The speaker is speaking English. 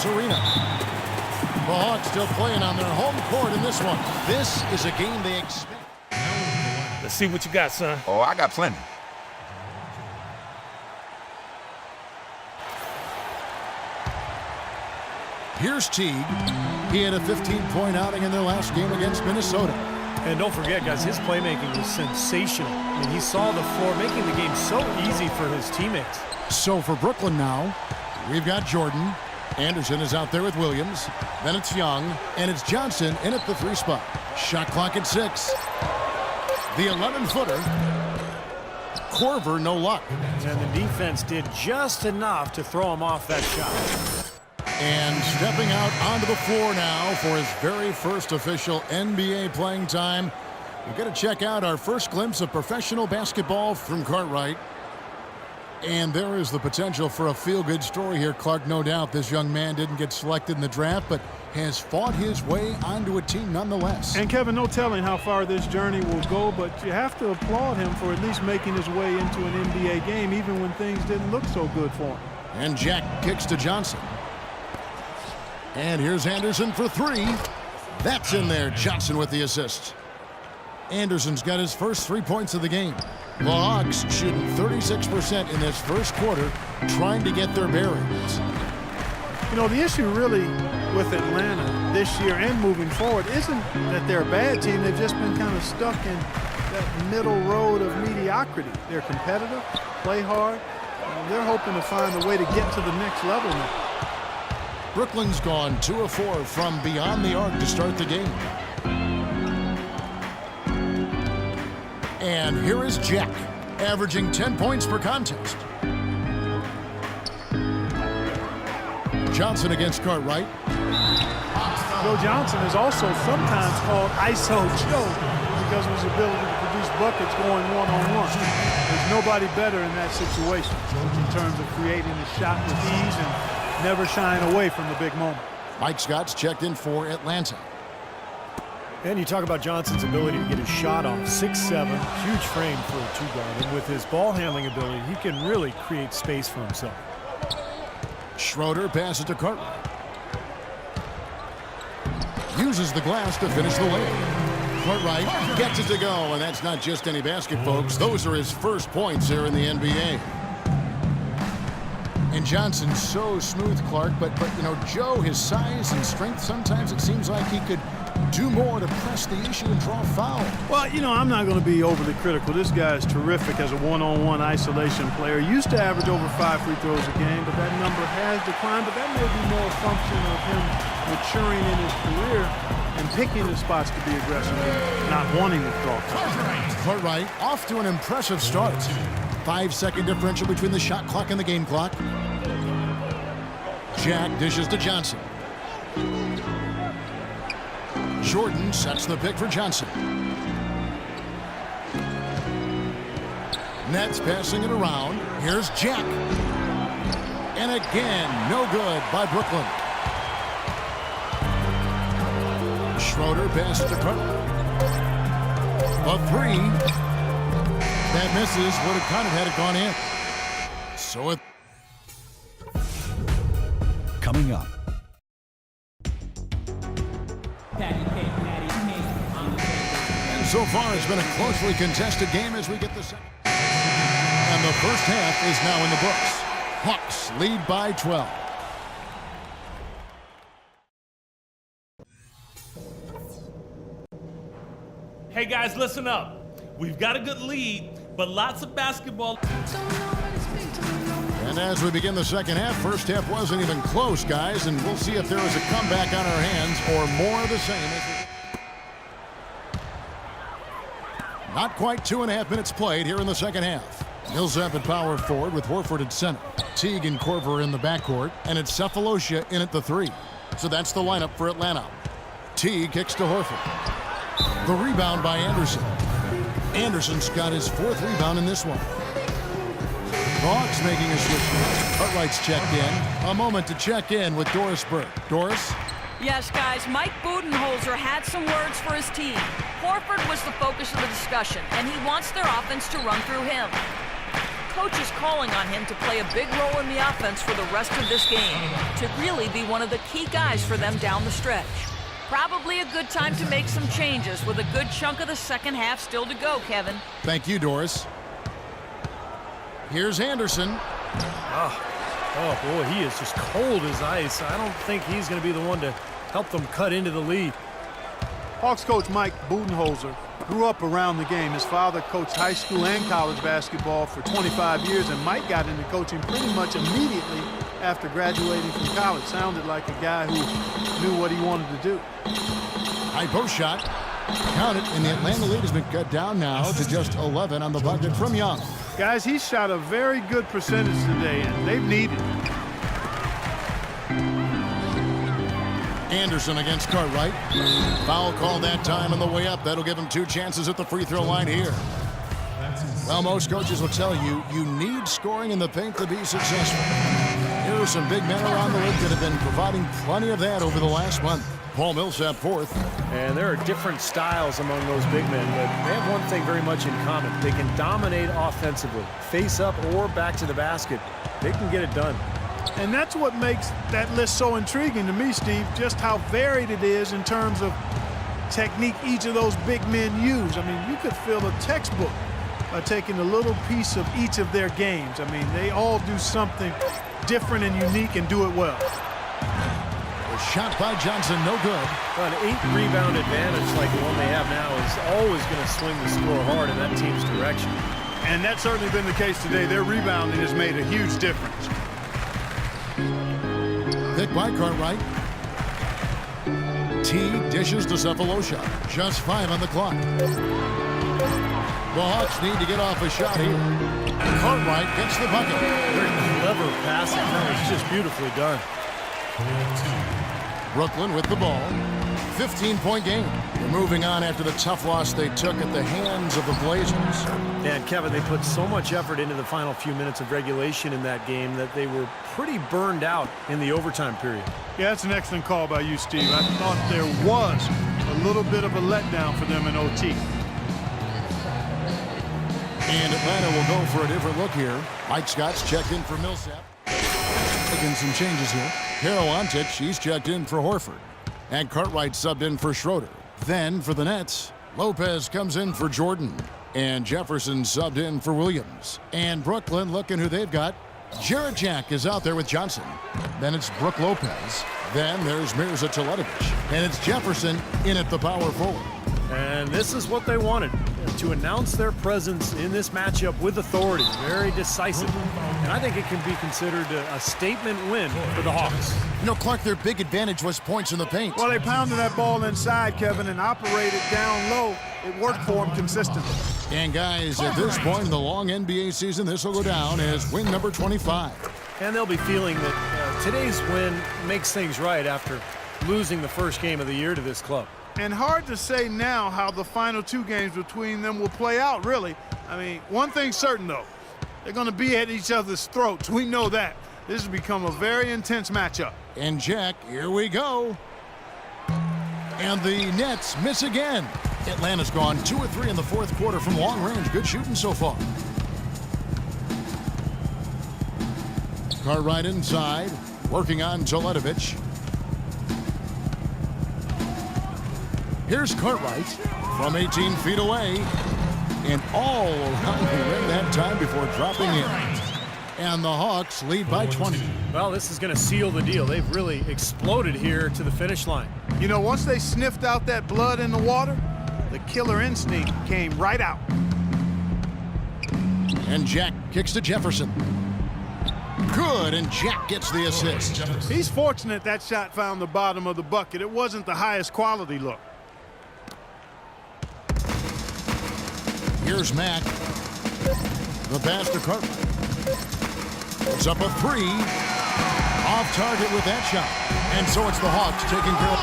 Phillips Arena. The Hawks still playing on their home court in this one. This is a game they expect. Let's see what you got, son. Oh, I got plenty. Here's Teague. He had a 15-point outing in their last game against Minnesota. And don't forget, guys, his playmaking was sensational. I mean, he saw the floor, making the game so easy for his teammates. So for Brooklyn now, we've got Jordan. Anderson is out there with Williams. Then it's Young, and it's Johnson in at the 3 spot. Shot clock at 6. The 11-footer. Korver, no luck. And the defense did just enough to throw him off that shot. And stepping out onto the floor now for his very first official NBA playing time. We're going to check out our first glimpse of professional basketball from Cartwright. And there is the potential for a feel-good story here, Clark. No doubt this young man didn't get selected in the draft, but has fought his way onto a team nonetheless. And, Kevin, no telling how far this journey will go, but you have to applaud him for at least making his way into an NBA game, even when things didn't look so good for him. And Jack kicks to Johnson. And here's Anderson for 3. That's in there. Johnson with the assist. Anderson's got his first 3 points of the game. The Hawks shooting 36% in this first quarter, trying to get their bearings. You know, the issue really with Atlanta this year and moving forward isn't that they're a bad team. They've just been kind of stuck in that middle road of mediocrity. They're competitive, play hard, and they're hoping to find a way to get to the next level now. Brooklyn's gone 2 of 4 from beyond the arc to start the game. And here is Jack, averaging 10 points per contest. Johnson against Cartwright. Joe Johnson is also sometimes called ISO Joe because of his ability to produce buckets going one-on-one. There's nobody better in that situation in terms of creating a shot with ease and never shying away from the big moment. Mike Scott's checked in for Atlanta. And you talk about Johnson's ability to get his shot off. 6'7", huge frame for a 2-guard. And with his ball handling ability, he can really create space for himself. Schroeder passes to Cartwright. Uses the glass to finish the layup. Cartwright gets it to go, and that's not just any basket, folks. Those are his first points here in the NBA. And Johnson's so smooth, Clark, but you know, Joe, his size and strength, sometimes it seems like he could do more to press the issue and draw foul. Well, you know, I'm not going to be overly critical. This guy is terrific as a one-on-one isolation player. Used to average over 5 free throws a game, but that number has declined. But that may be more a function of him maturing in his career and picking the spots to be aggressive and not wanting to draw fouls. Cartwright off to an impressive start. 5-second differential between the shot clock and the game clock. Jack dishes to Johnson. Jordan sets the pick for Johnson. Nets passing it around. Here's Jack. And again, no good by Brooklyn. Schroeder passes to Cartwright. A 3. That misses. Would have kind of had it gone in. So it. Coming up. And so far, it's been a closely contested game as we get the second. And the first half is now in the books. Hawks lead by 12. Hey, guys, listen up. We've got a good lead, but lots of basketball. And as we begin the second half, first half wasn't even close, guys, and we'll see if there is a comeback on our hands or more of the same. Not quite 2.5 minutes played here in the second half. Millsap at power forward with Horford at center. Teague and Korver in the backcourt, and it's Cephalosha in at the 3. So that's the lineup for Atlanta. Teague kicks to Horford. The rebound by Anderson. Anderson's got his 4th rebound in this one. Hawks making a switch. Cartwright's checked in. A moment to check in with Doris Burke. Doris? Yes, guys, Mike Budenholzer had some words for his team. Horford was the focus of the discussion, and he wants their offense to run through him. coach is calling on him to play a big role in the offense for the rest of this game, to really be one of the key guys for them down the stretch. Probably a good time to make some changes with a good chunk of the second half still to go, Kevin. Thank you, Doris. Here's Anderson. Oh, boy, he is just cold as ice. I don't think he's going to be the one to help them cut into the lead. Hawks coach Mike Budenholzer grew up around the game. His father coached high school and college basketball for 25 years, and Mike got into coaching pretty much immediately after graduating from college. Sounded like a guy who knew what he wanted to do. High post shot. Count it, and the Atlanta lead has been cut down now to just 11 on the bucket from Young. Guys, he shot a very good percentage today, and they've needed it. Anderson against Cartwright. Foul call that time on the way up. That'll give him 2 chances at the free throw line here. Well, most coaches will tell you, you need scoring in the paint to be successful. Here are some big men around the league that have been providing plenty of that over the last month. Paul Millsap fourth. And there are different styles among those big men, but they have one thing very much in common. They can dominate offensively, face up or back to the basket. They can get it done. And that's what makes that list so intriguing to me, Steve, just how varied it is in terms of technique each of those big men use. I mean, you could fill a textbook by taking a little piece of each of their games. I mean, they all do something different and unique and do it well. A shot by Johnson, no good. Well, an 8-rebound advantage like the one they have now is always going to swing the score hard in that team's direction. And that's certainly been the case today. Their rebounding has made a huge difference. Pick by Cartwright. T dishes to Cephalosha. Just 5 on the clock. The Hawks need to get off a shot here. Cartwright gets the bucket. Very clever passing. That was just beautifully done. Brooklyn with the ball. 15-point game. They're moving on after the tough loss they took at the hands of the Blazers. And Kevin, they put so much effort into the final few minutes of regulation in that game that they were pretty burned out in the overtime period. Yeah, that's an excellent call by you, Steve. I thought there was a little bit of a letdown for them in OT. And Atlanta will go for a different look here. Mike Scott's checked in for Millsap. Making some changes here. Carol Ontic, she's checked in for Horford. And Cartwright subbed in for Schroeder. Then for the Nets, Lopez comes in for Jordan. And Jefferson subbed in for Williams. And Brooklyn looking who they've got. Jarrett Jack is out there with Johnson. Then it's Brook Lopez. Then there's Mirza Teletovic. And it's Jefferson in at the power forward. And this is what they wanted, to announce their presence in this matchup with authority. Very decisive. And I think it can be considered a statement win for the Hawks. You know, Clark, their big advantage was points in the paint. Well, they pounded that ball inside, Kevin, and operated down low. It worked for them consistently. And guys, at this point in the long NBA season, this will go down as win number 25. And they'll be feeling that today's win makes things right after losing the first game of the year to this club. And hard to say now how the final 2 games between them will play out, really. I mean, one thing's certain, though. They're going to be at each other's throats. We know that. This has become a very intense matchup. And Jack, here we go. And the Nets miss again. Atlanta's gone 2 of 3 in the fourth quarter from long range. Good shooting so far. Cartwright inside, working on Teletovic. Here's Cartwright from 18 feet away. And all around the rim that time before dropping in. And the Hawks lead by 20. Well, this is going to seal the deal. They've really exploded here to the finish line. You know, once they sniffed out that blood in the water, the killer instinct came right out. And Jack kicks to Jefferson. Good, and Jack gets the assist. He's fortunate that shot found the bottom of the bucket. It wasn't the highest quality look. Here's Mack. The pass to Cartwright. It's up a 3. Off target with that shot. And so it's the Hawks taking care of